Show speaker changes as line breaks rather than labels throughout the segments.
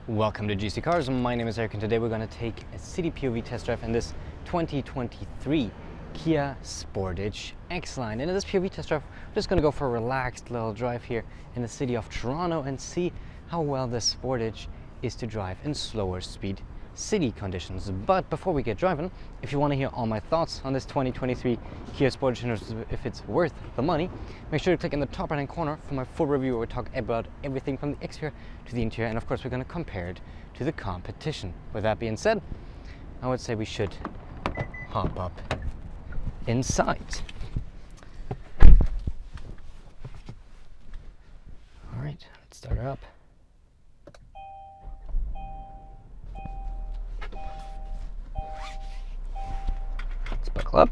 Welcome to GCCars. My name is Eric and today we're going to take a city POV test drive in this 2023 Kia Sportage X-Line. And in this POV test drive, we're just going to go for a relaxed little drive here in the city of Toronto and see how well this Sportage is to drive in slower speed city conditions. But before we get driving, if you want to hear all my thoughts on this 2023 Kia Sportage and if it's worth the money, make sure to click in the top right hand corner for my full review where we talk about everything from the exterior to the interior, and of course we're going to compare it to the competition. With that being said, I would say we should hop up inside. All right, let's start her up. Let's buckle up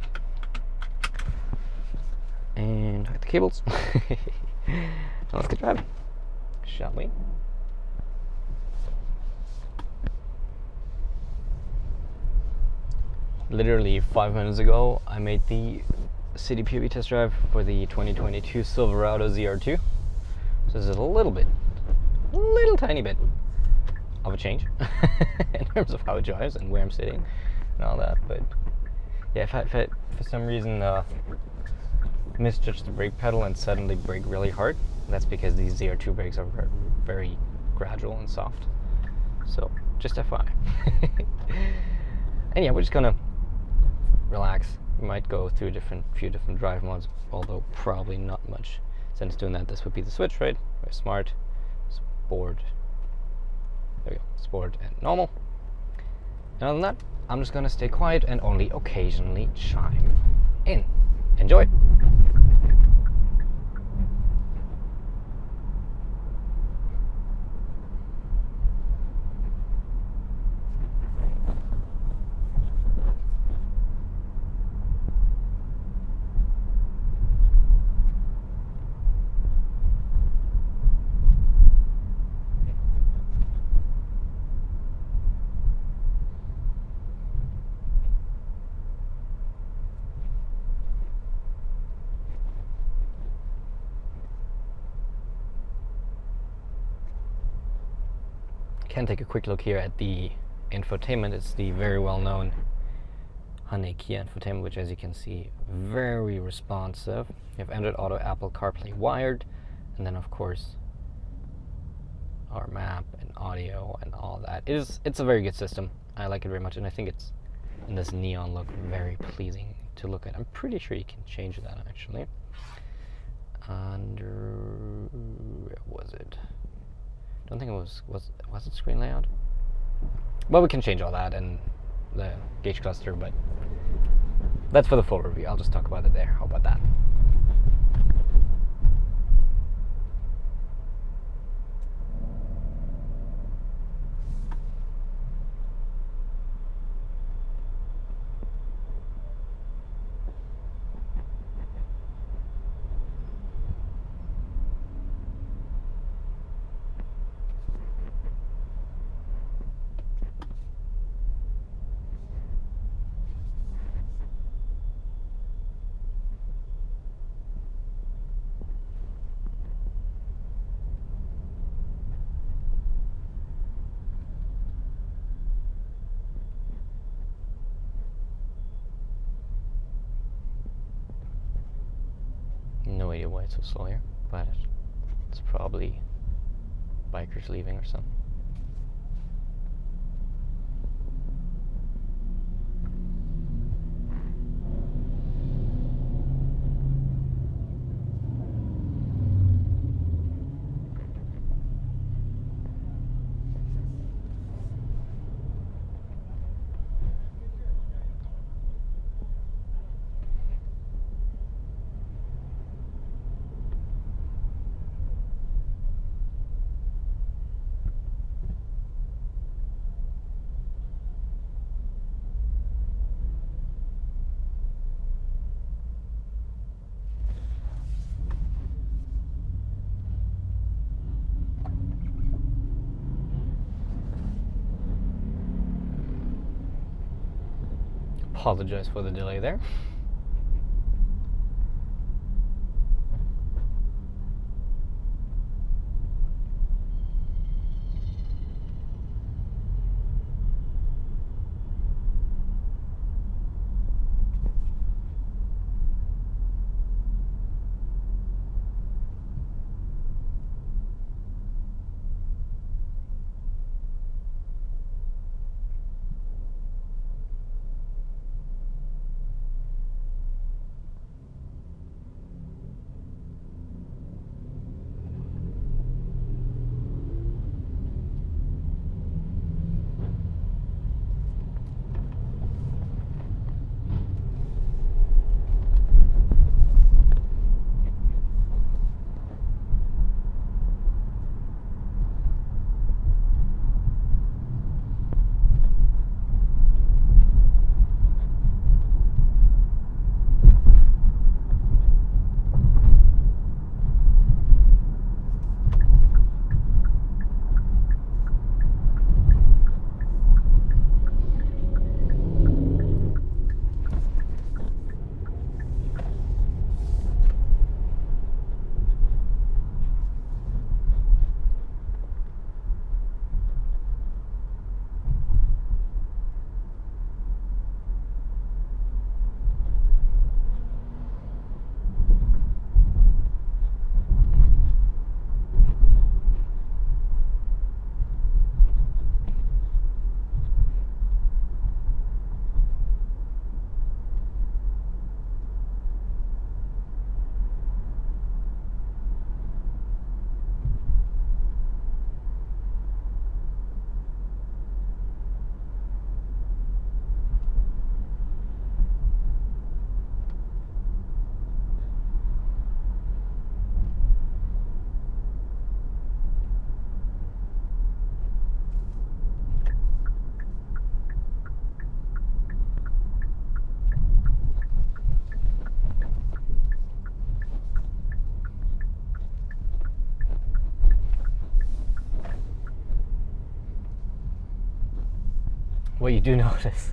and hide the cables. Now let's get driving, shall we? Literally 5 minutes ago, I made the city POV test drive for the 2022 Silverado ZR2. So this is a little tiny bit of a change in terms of how it drives and where I'm sitting and all that. But yeah, if I for some reason misjudged the brake pedal and suddenly brake really hard, that's because these ZR2 brakes are very gradual and soft. So just FYI. And yeah, we're just gonna relax. We might go through a few different drive modes, although probably not much sense doing that. This would be the switch, right? Very smart, sport. There we go, sport and normal. And other than that, I'm just gonna stay quiet and only occasionally chime in. Enjoy. Can take a quick look here at the infotainment. It's the very well-known Hyundai Kia infotainment, which, as you can see, very responsive. You have Android Auto, Apple CarPlay wired, and then of course our map and audio and all that. It's a very good system. I like it very much, and I think it's in this neon look very pleasing to look at. I'm pretty sure you can change that actually. Under where was it? Don't think it was it screen layout? Well, we can change all that and the gauge cluster, but that's for the full review. I'll just talk about it there. How about that? No idea why it's so slow here, but it's probably bikers leaving or something. Apologize for the delay there. what you do notice,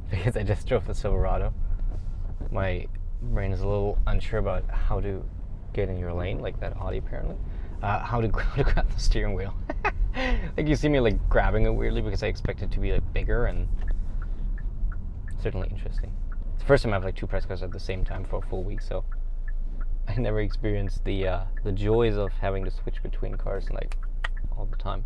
because I just drove the Silverado, my brain is a little unsure about how to get in your lane, like that Audi apparently. How to grab the steering wheel. Like you see me like grabbing it weirdly because I expect it to be like bigger, and certainly interesting. It's the first time I have like two press cars at the same time for a full week, so I never experienced the joys of having to switch between cars like all the time.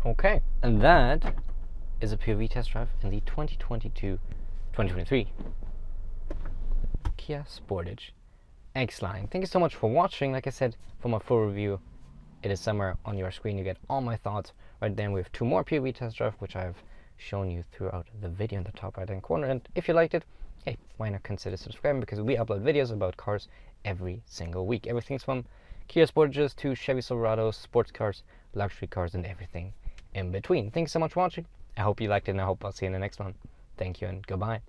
Okay, and that is a POV test drive in the 2023 Kia Sportage X-Line. Thank you so much for watching. Like I said, for my full review, it is somewhere on your screen. You get all my thoughts right there. We have two more POV test drive, which I've shown you throughout the video in the top right hand corner. And if you liked it, hey, why not consider subscribing, because we upload videos about cars every single week. Everything's from Kia Sportages to Chevy Silverados, sports cars, luxury cars, and everything in between. Thanks so much for watching. I hope you liked it, and I hope I'll see you in the next one. Thank you and goodbye.